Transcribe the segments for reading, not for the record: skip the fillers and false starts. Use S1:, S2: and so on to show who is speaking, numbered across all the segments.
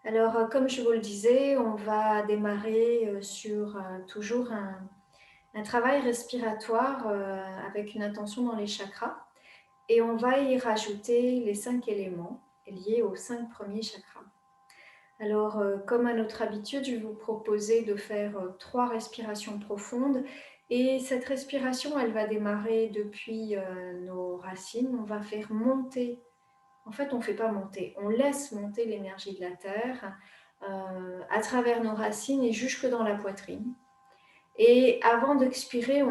S1: Alors, comme je vous le disais, on va démarrer sur toujours un travail respiratoire avec une intention dans les chakras. Et on va y rajouter les 5 éléments liés aux 5 premiers chakras. Alors, comme à notre habitude, je vais vous proposer de faire 3 respirations profondes. Et cette respiration, elle va démarrer depuis nos racines. On va faire monter. En fait, on ne fait pas monter, on laisse monter l'énergie de la Terre à travers nos racines et jusque dans la poitrine. Et avant d'expirer,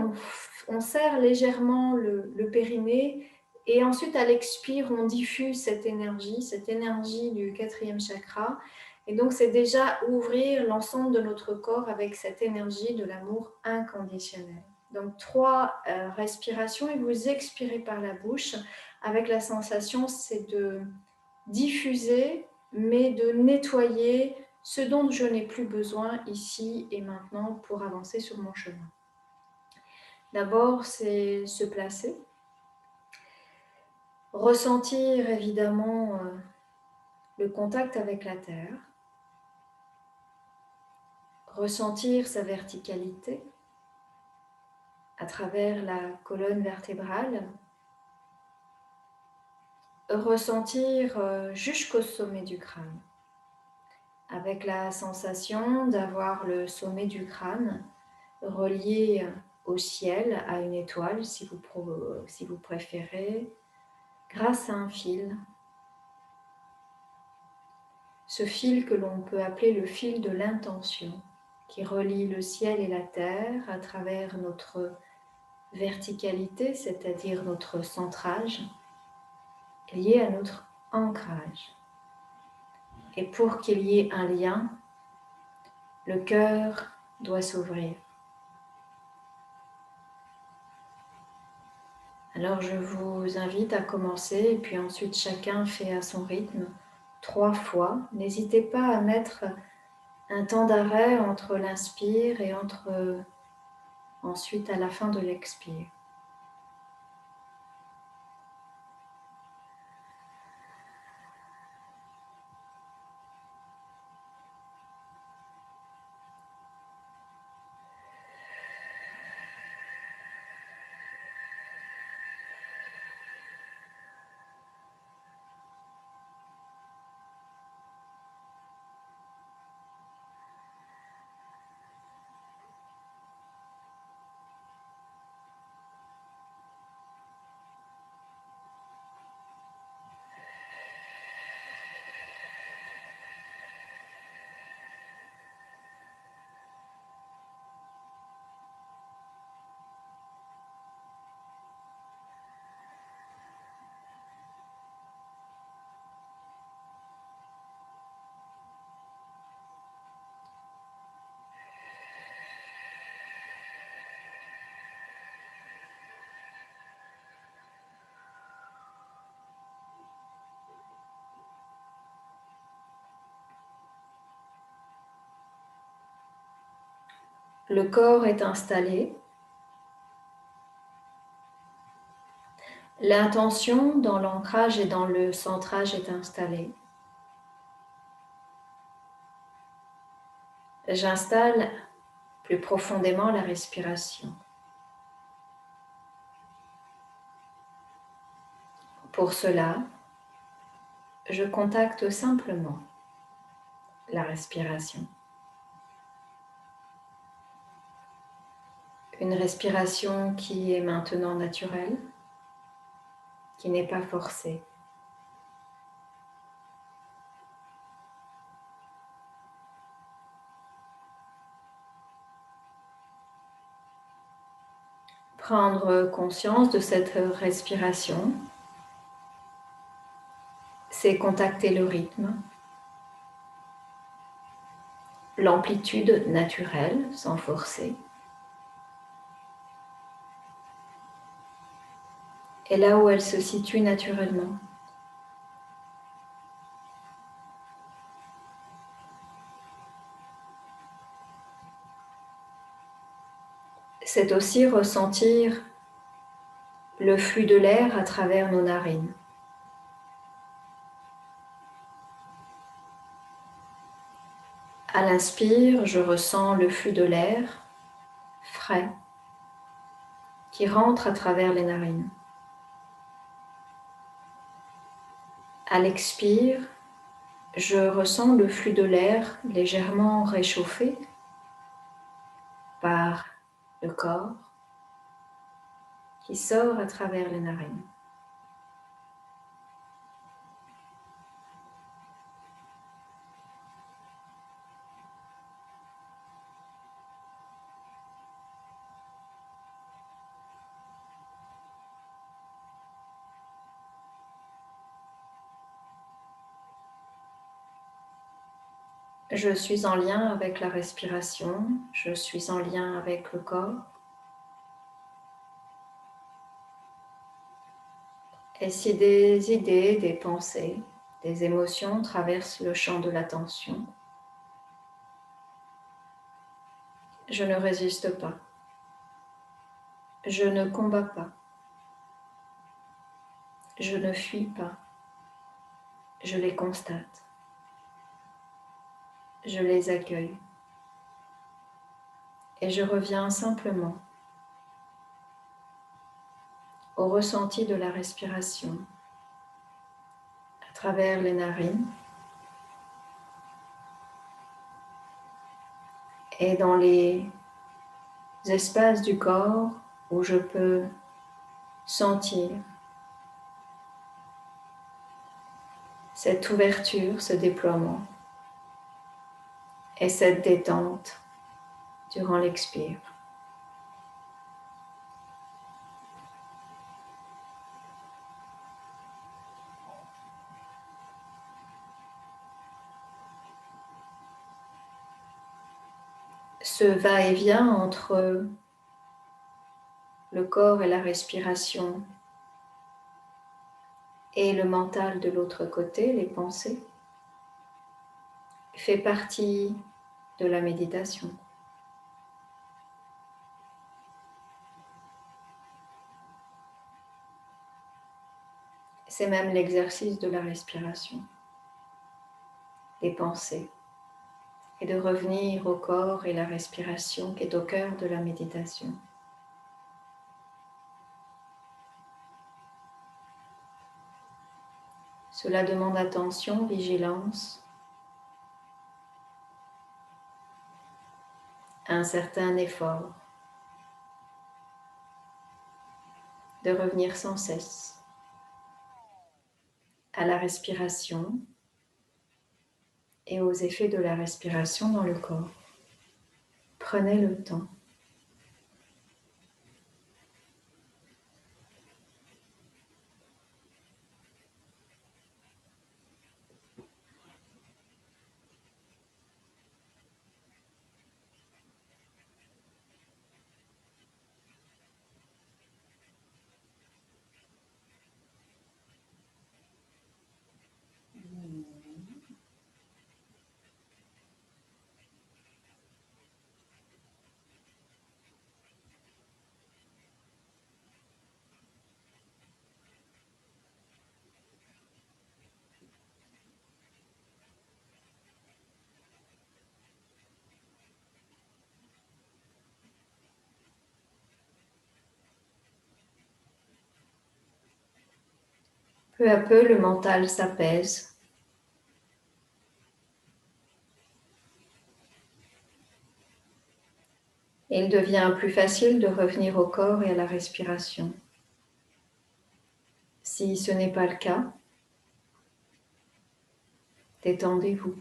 S1: on serre légèrement le périnée et ensuite à l'expire, on diffuse cette énergie du 4e chakra. Et donc, c'est déjà ouvrir l'ensemble de notre corps avec cette énergie de l'amour inconditionnel. Donc, 3 respirations et vous expirez par la bouche avec la sensation, c'est de diffuser, mais de nettoyer ce dont je n'ai plus besoin ici et maintenant pour avancer sur mon chemin. D'abord, c'est se placer, ressentir évidemment le contact avec la terre, ressentir sa verticalité à travers la colonne vertébrale, ressentir jusqu'au sommet du crâne, avec la sensation d'avoir le sommet du crâne relié au ciel, à une étoile si vous préférez, grâce à un fil. Ce fil que l'on peut appeler le fil de l'intention, qui relie le ciel et la terre à travers notre verticalité, c'est-à-dire notre centrage, lié à notre ancrage. Et pour qu'il y ait un lien, le cœur doit s'ouvrir. Alors je vous invite à commencer et puis ensuite chacun fait à son rythme 3 fois. N'hésitez pas à mettre un temps d'arrêt entre l'inspire et ensuite à la fin de l'expire. Le corps est installé. L'intention dans l'ancrage et dans le centrage est installée. J'installe plus profondément la respiration. Pour cela, je contacte simplement la respiration. Une respiration qui est maintenant naturelle, qui n'est pas forcée. Prendre conscience de cette respiration, c'est contacter le rythme, l'amplitude naturelle, sans forcer. Et là où elle se situe naturellement. C'est aussi ressentir le flux de l'air à travers nos narines. À l'inspire, je ressens le flux de l'air frais qui rentre à travers les narines. À l'expire, je ressens le flux de l'air légèrement réchauffé par le corps qui sort à travers les narines. Je suis en lien avec la respiration, je suis en lien avec le corps. Et si des idées, des pensées, des émotions traversent le champ de l'attention, je ne résiste pas. Je ne combats pas. Je ne fuis pas. Je les constate. Je les accueille. Et je reviens simplement au ressenti de la respiration à travers les narines et dans les espaces du corps où je peux sentir cette ouverture, ce déploiement et cette détente durant l'expire. Ce va-et-vient entre le corps et la respiration et le mental de l'autre côté, les pensées, fait partie de la méditation. C'est même l'exercice de la respiration, des pensées, et de revenir au corps et la respiration qui est au cœur de la méditation. Cela demande attention, vigilance, un certain effort de revenir sans cesse à la respiration et aux effets de la respiration dans le corps. Prenez le temps. Peu à peu, le mental s'apaise. Et il devient plus facile de revenir au corps et à la respiration. Si ce n'est pas le cas, détendez-vous.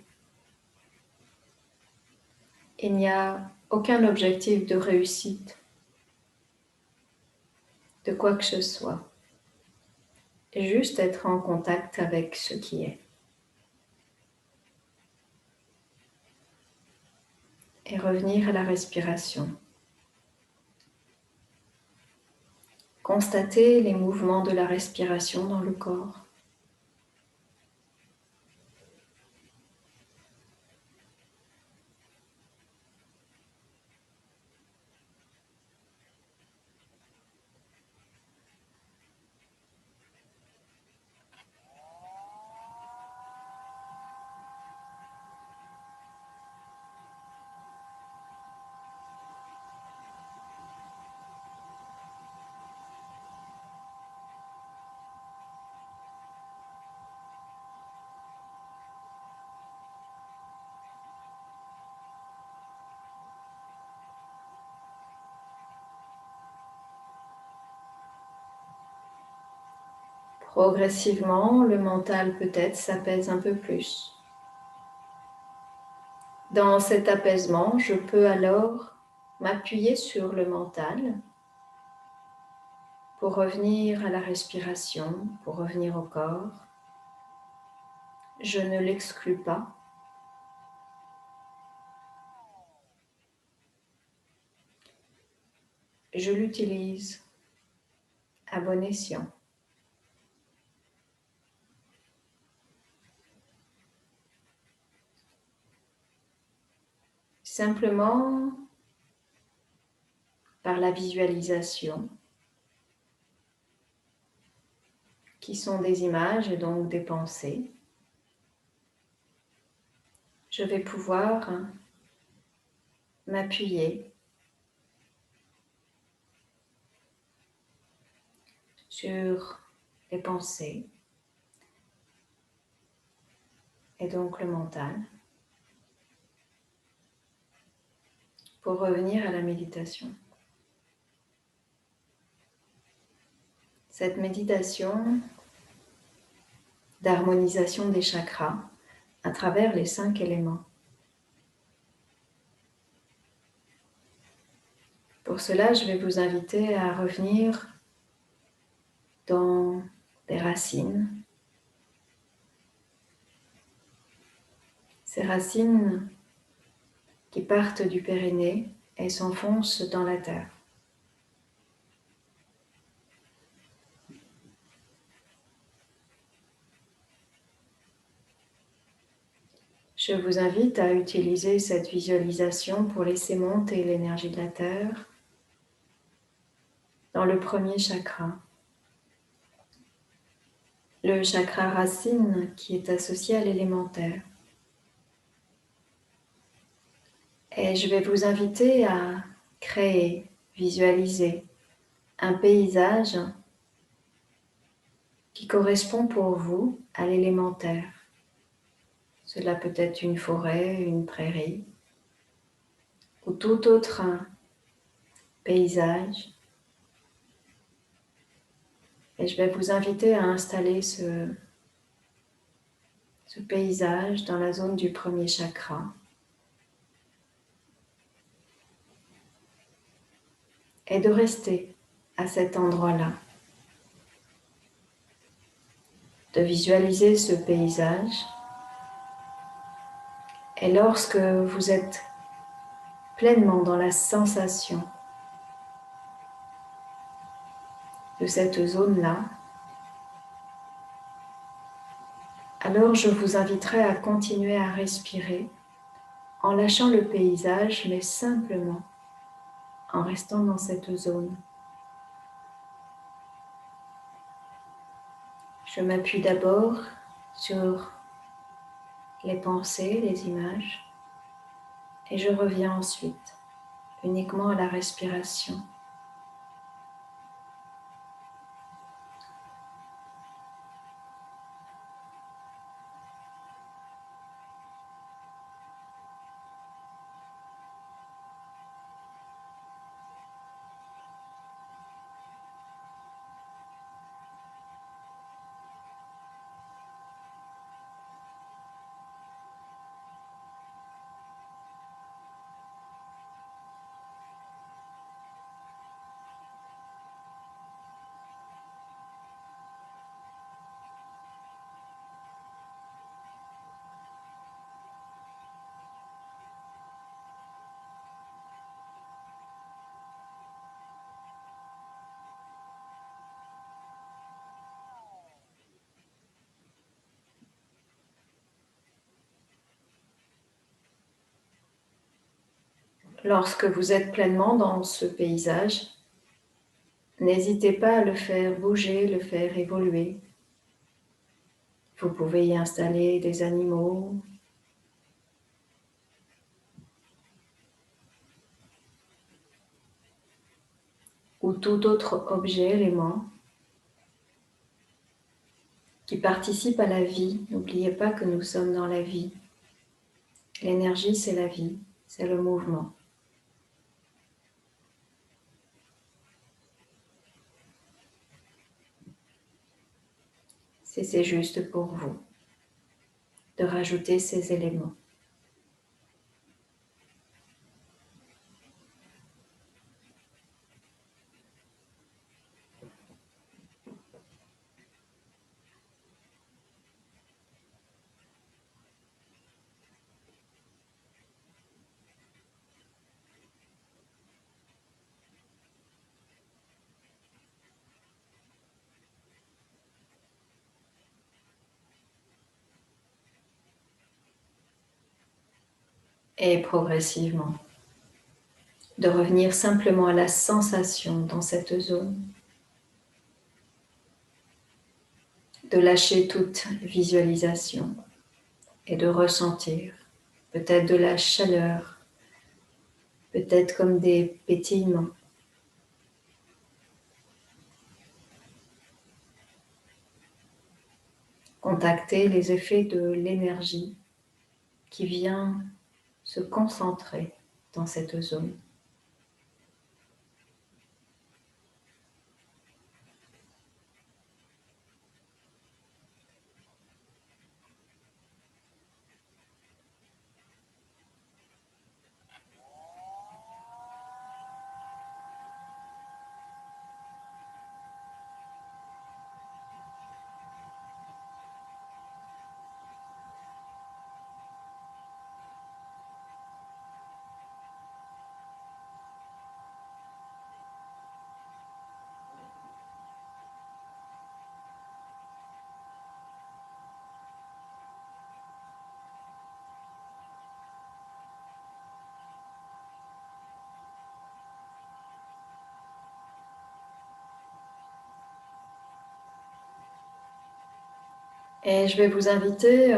S1: Il n'y a aucun objectif de réussite, de quoi que ce soit. Juste être en contact avec ce qui est. Et revenir à la respiration. Constatez les mouvements de la respiration dans le corps. Progressivement, le mental peut-être s'apaise un peu plus. Dans cet apaisement, je peux alors m'appuyer sur le mental pour revenir à la respiration, pour revenir au corps. Je ne l'exclus pas. Je l'utilise à bon escient. Simplement par la visualisation, qui sont des images et donc des pensées, je vais pouvoir m'appuyer sur les pensées et donc le mental pour revenir à la méditation. Cette méditation d'harmonisation des chakras à travers les 5 éléments. Pour cela, je vais vous inviter à revenir dans des racines. Ces racines qui partent du périnée et s'enfoncent dans la terre. Je vous invite à utiliser cette visualisation pour laisser monter l'énergie de la terre dans le premier chakra. Le chakra racine qui est associé à l'élémentaire. Et je vais vous inviter à créer, visualiser un paysage qui correspond pour vous à l'élémentaire. Cela peut être une forêt, une prairie ou tout autre paysage. Et je vais vous inviter à installer ce paysage dans la zone du premier chakra. Et de rester à cet endroit-là. De visualiser ce paysage. Et lorsque vous êtes pleinement dans la sensation de cette zone-là, alors je vous inviterai à continuer à respirer en lâchant le paysage, mais simplement en restant dans cette zone. Je m'appuie d'abord sur les pensées, les images, et je reviens ensuite uniquement à la respiration. Lorsque vous êtes pleinement dans ce paysage, n'hésitez pas à le faire bouger, le faire évoluer. Vous pouvez y installer des animaux, ou tout autre objet, élément qui participe à la vie. N'oubliez pas que nous sommes dans la vie. L'énergie, c'est la vie, c'est le mouvement. si c'est juste pour vous, de rajouter ces éléments. Et progressivement, de revenir simplement à la sensation dans cette zone, de lâcher toute visualisation et de ressentir peut-être de la chaleur, peut-être comme des pétillements. Contacter les effets de l'énergie qui vient se concentrer dans cette zone. Et je vais vous inviter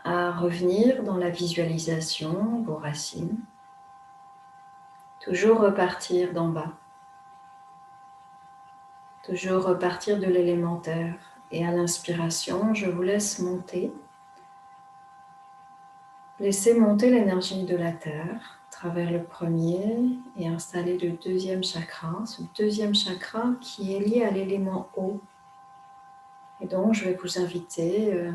S1: à revenir dans la visualisation, vos racines. Toujours repartir d'en bas. Toujours repartir de l'élémentaire. Et à l'inspiration, je vous laisse monter. Laissez monter l'énergie de la terre à travers le premier et installer le deuxième chakra. Ce deuxième chakra qui est lié à l'élément eau. Et donc, je vais vous inviter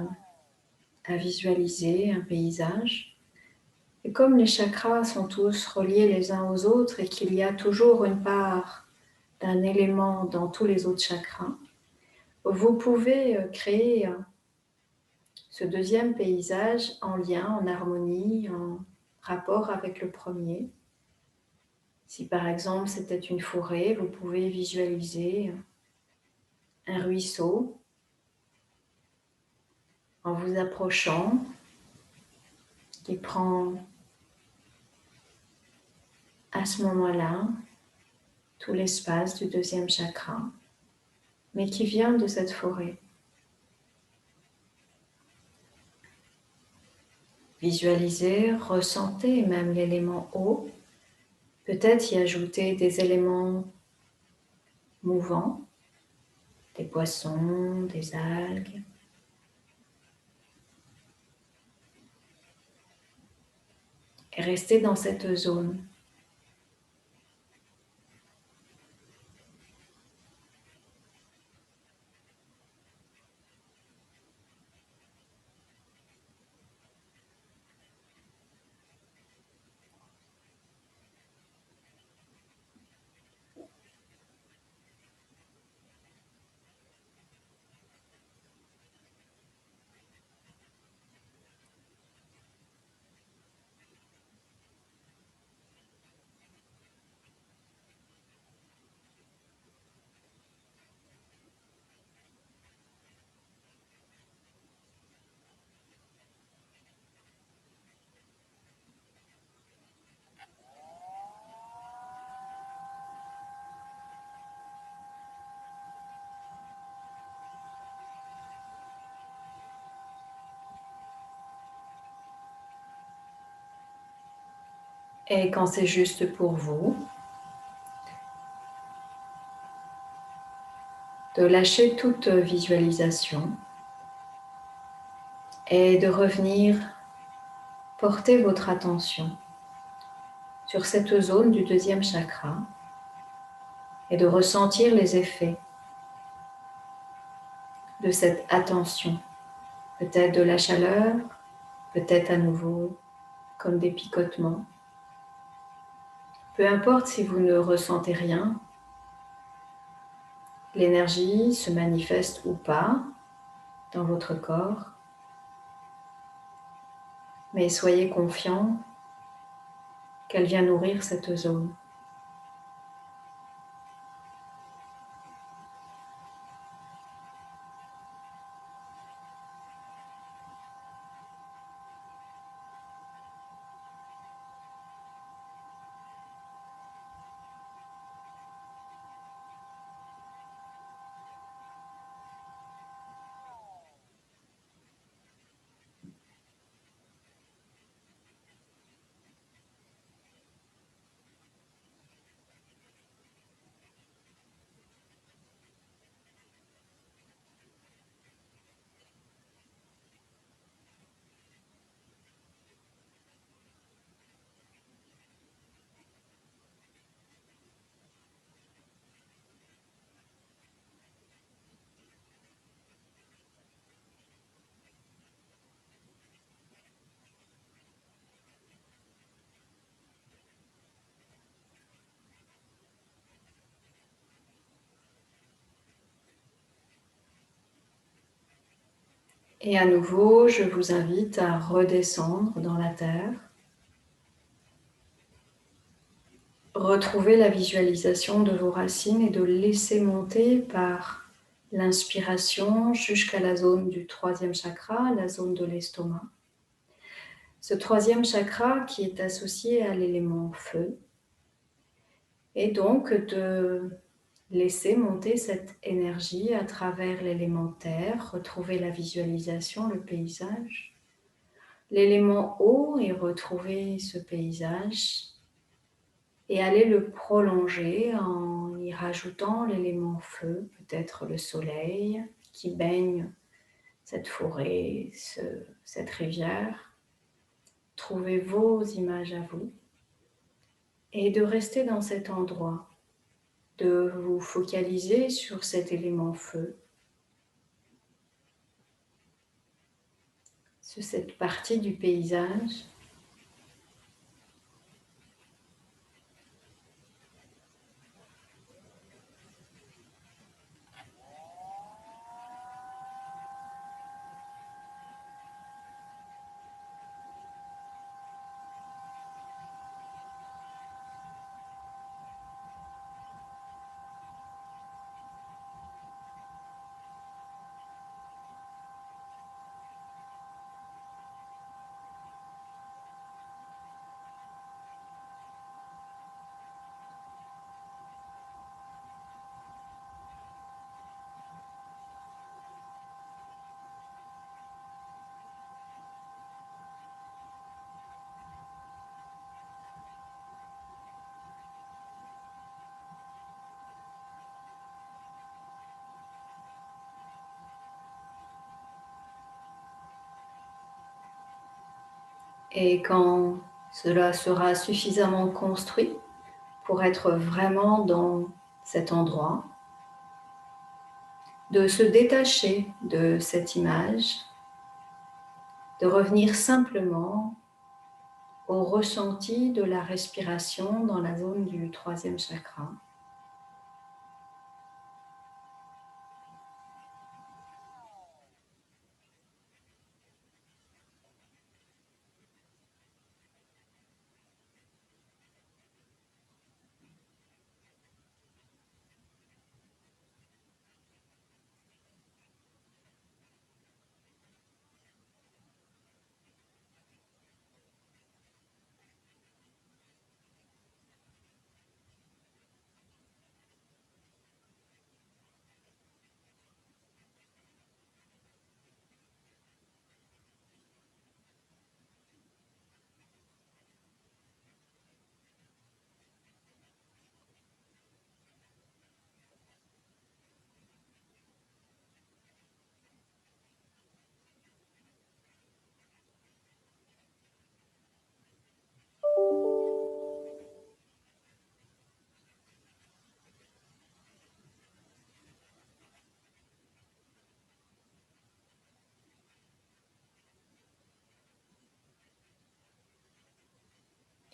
S1: à visualiser un paysage. Et comme les chakras sont tous reliés les uns aux autres et qu'il y a toujours une part d'un élément dans tous les autres chakras, vous pouvez créer ce deuxième paysage en lien, en harmonie, en rapport avec le premier. Si par exemple c'était une forêt, vous pouvez visualiser un ruisseau en vous approchant qui prend à ce moment-là tout l'espace du deuxième chakra, mais qui vient de cette forêt. Visualisez, ressentez même l'élément eau, peut-être y ajouter des éléments mouvants, des poissons, des algues. Et restez dans cette zone. Et quand c'est juste pour vous, de lâcher toute visualisation et de revenir porter votre attention sur cette zone du deuxième chakra et de ressentir les effets de cette attention. Peut-être de la chaleur, peut-être à nouveau comme des picotements. Peu importe si vous ne ressentez rien, l'énergie se manifeste ou pas dans votre corps, mais soyez confiant qu'elle vient nourrir cette zone. Et à nouveau, je vous invite à redescendre dans la terre. Retrouvez la visualisation de vos racines et de laisser monter par l'inspiration jusqu'à la zone du troisième chakra, la zone de l'estomac. Ce troisième chakra qui est associé à l'élément feu. Et donc de laisser monter cette énergie à travers l'élément terre, retrouver la visualisation, le paysage. L'élément eau et retrouver ce paysage. Et aller le prolonger en y rajoutant l'élément feu, peut-être le soleil qui baigne cette forêt, cette rivière. Trouvez vos images à vous et de rester dans cet endroit, de vous focaliser sur cet élément feu, sur cette partie du paysage. Et quand cela sera suffisamment construit pour être vraiment dans cet endroit, de se détacher de cette image, de revenir simplement au ressenti de la respiration dans la zone du troisième chakra.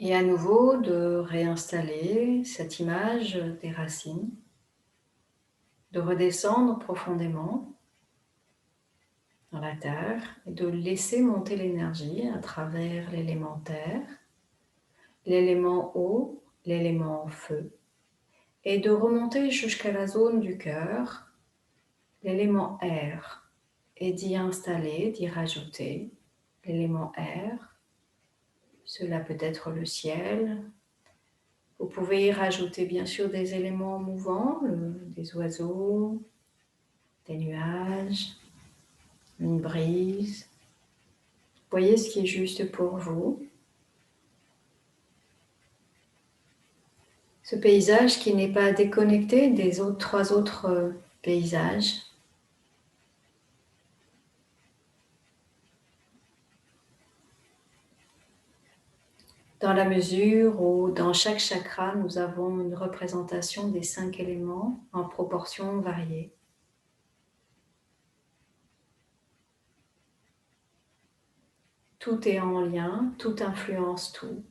S1: Et à nouveau, de réinstaller cette image des racines, de redescendre profondément dans la terre et de laisser monter l'énergie à travers l'élément terre, l'élément eau, l'élément feu, et de remonter jusqu'à la zone du cœur, l'élément air, et d'y installer, d'y rajouter l'élément air. Cela peut être le ciel. Vous pouvez y rajouter bien sûr des éléments mouvants, des oiseaux, des nuages, une brise. Voyez ce qui est juste pour vous. Ce paysage qui n'est pas déconnecté des trois autres paysages. Dans la mesure où dans chaque chakra, nous avons une représentation des 5 éléments en proportions variées. Tout est en lien, tout influence tout.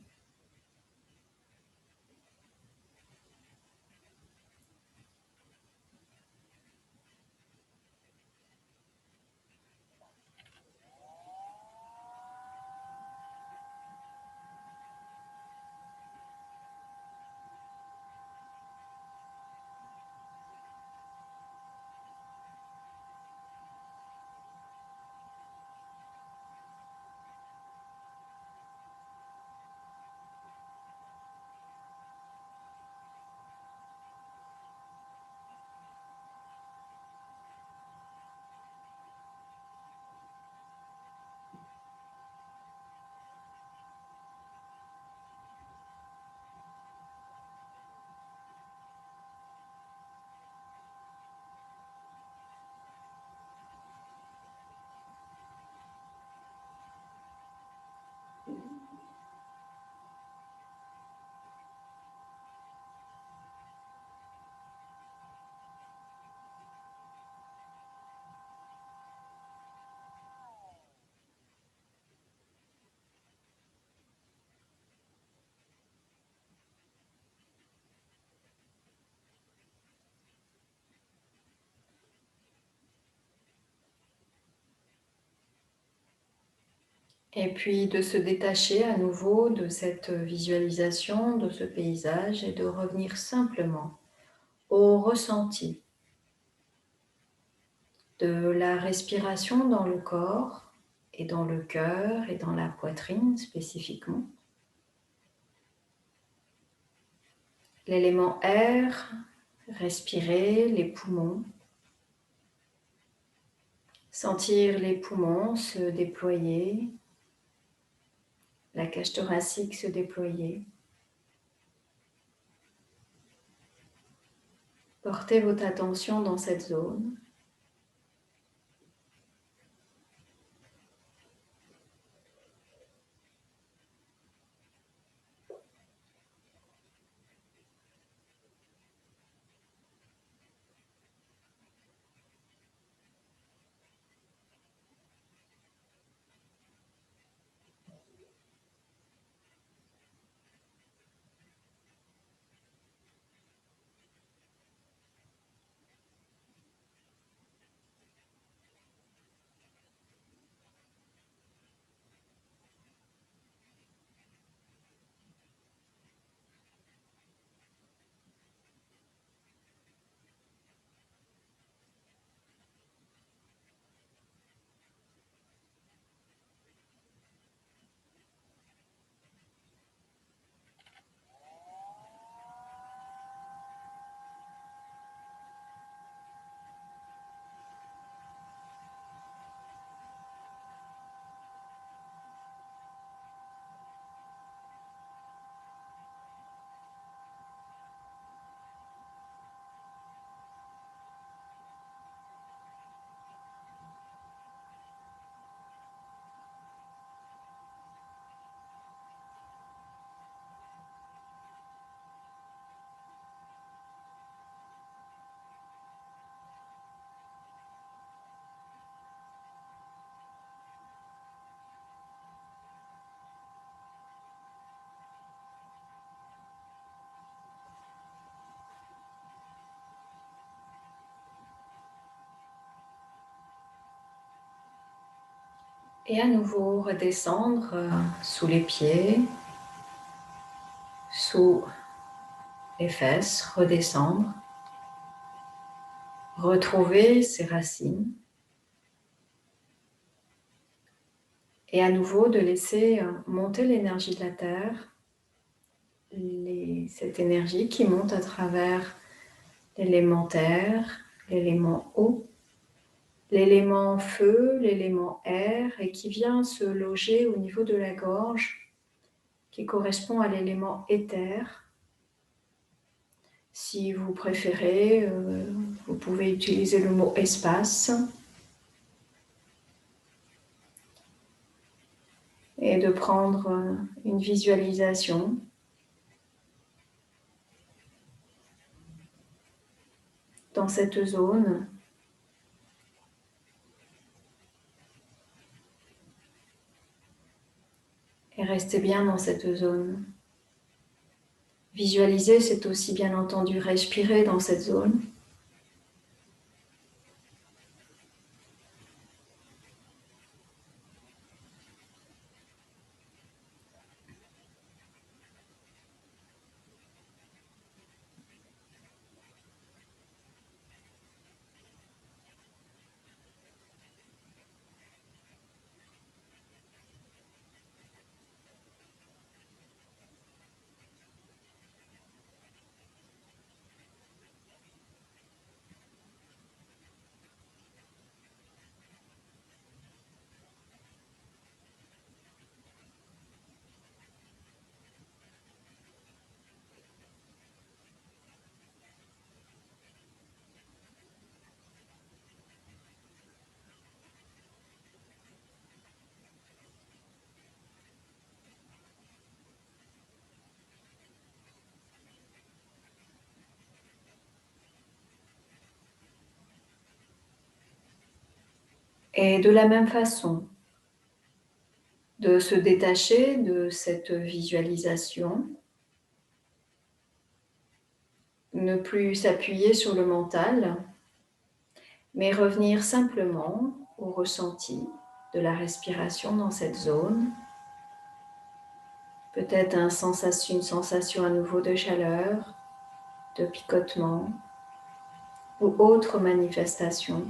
S1: Et puis de se détacher à nouveau de cette visualisation, de ce paysage et de revenir simplement au ressenti de la respiration dans le corps et dans le cœur et dans la poitrine spécifiquement. L'élément air, respirer les poumons, sentir les poumons se déployer, la cage thoracique se déployer. Portez votre attention dans cette zone. Et à nouveau redescendre sous les pieds, sous les fesses, redescendre, retrouver ses racines. Et à nouveau de laisser monter l'énergie de la terre, cette énergie qui monte à travers l'élément terre, l'élément eau, l'élément feu, l'élément air, et qui vient se loger au niveau de la gorge, qui correspond à l'élément éther. Si vous préférez, vous pouvez utiliser le mot espace. Et de prendre une visualisation dans cette zone. Et restez bien dans cette zone. Visualiser, c'est aussi bien entendu respirer dans cette zone. Et de la même façon, de se détacher de cette visualisation, ne plus s'appuyer sur le mental, mais revenir simplement au ressenti de la respiration dans cette zone. Peut-être une sensation à nouveau de chaleur, de picotement ou autre manifestation.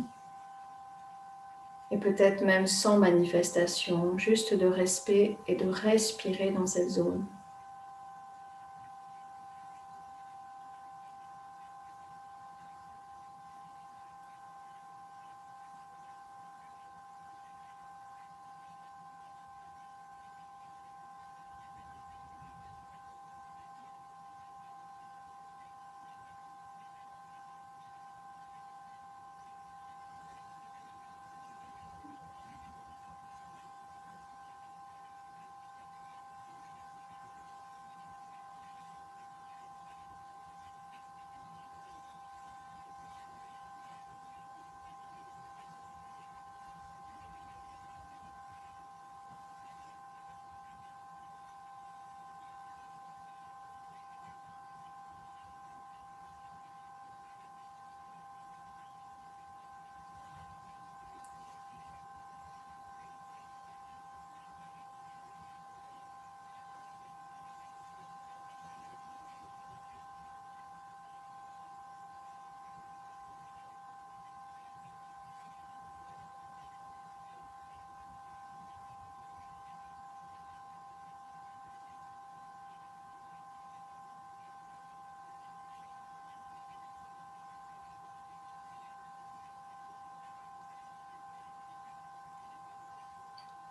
S1: Et peut-être même sans manifestation, juste de respect et de respirer dans cette zone.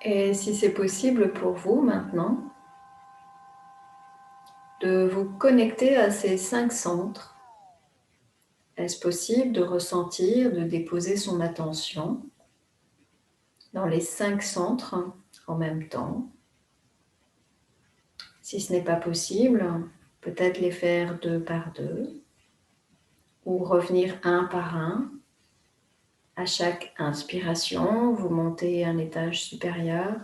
S1: Et si c'est possible pour vous maintenant, de vous connecter à ces 5 centres. Est-ce possible de ressentir, de déposer son attention dans les 5 centres en même temps? Si ce n'est pas possible, peut-être les faire 2 par 2 ou revenir un par un. À chaque inspiration, vous montez un étage supérieur.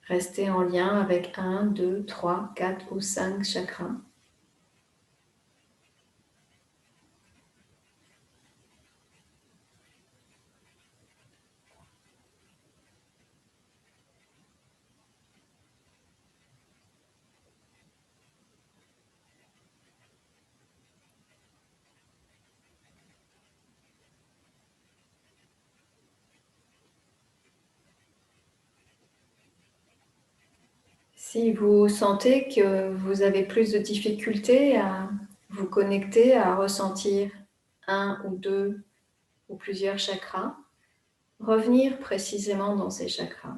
S1: Restez en lien avec 1, 2, 3, 4 ou 5 chakras. Si vous sentez que vous avez plus de difficultés à vous connecter, à ressentir un ou deux ou plusieurs chakras, revenir précisément dans ces chakras.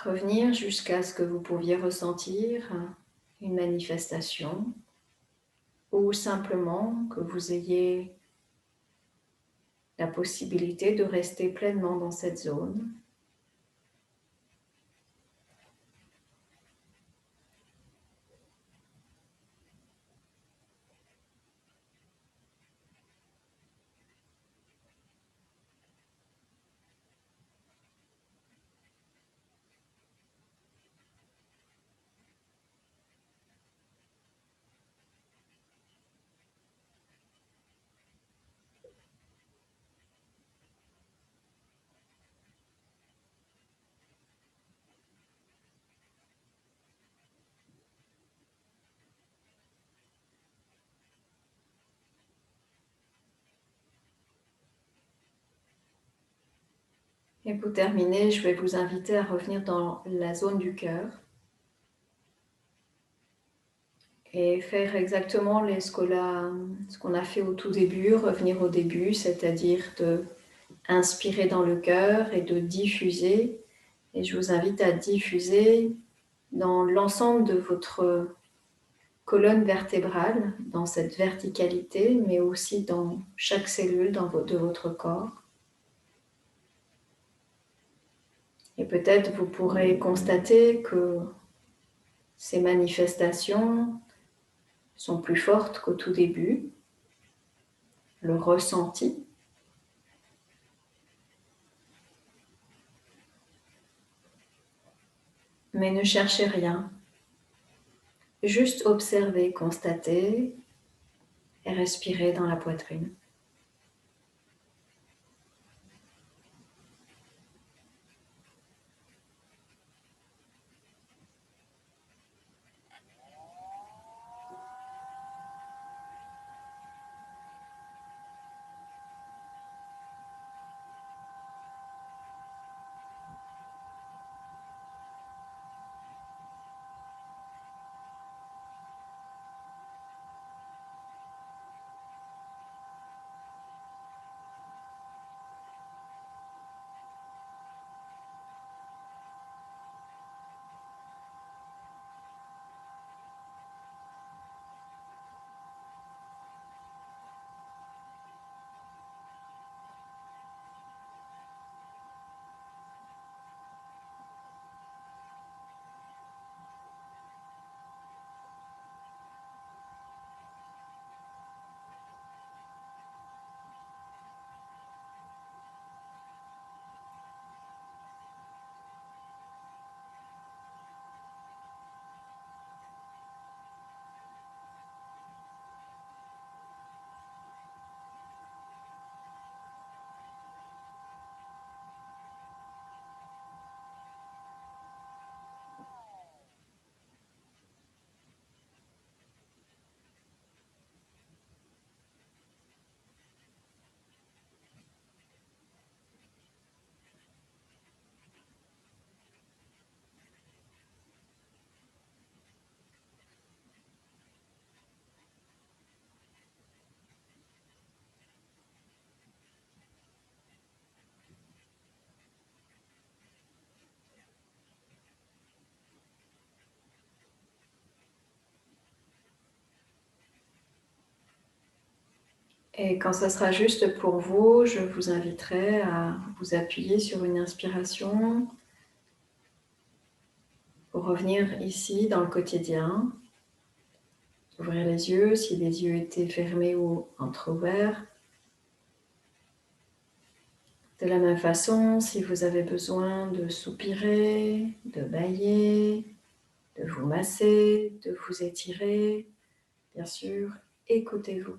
S1: Revenir jusqu'à ce que vous pouviez ressentir une manifestation ou simplement que vous ayez la possibilité de rester pleinement dans cette zone. Et pour terminer, je vais vous inviter à revenir dans la zone du cœur et faire exactement ce qu'on a fait au tout début, revenir au début, c'est-à-dire de inspirer dans le cœur et de diffuser. Et je vous invite à diffuser dans l'ensemble de votre colonne vertébrale, dans cette verticalité, mais aussi dans chaque cellule de votre corps. Et peut-être vous pourrez constater que ces manifestations sont plus fortes qu'au tout début, le ressenti. Mais ne cherchez rien, juste observez, constatez et respirez dans la poitrine. Et quand ça sera juste pour vous, je vous inviterai à vous appuyer sur une inspiration pour revenir ici dans le quotidien. Ouvrir les yeux si les yeux étaient fermés ou entrouverts. De la même façon, si vous avez besoin de soupirer, de bâiller, de vous masser, de vous étirer, bien sûr, écoutez-vous.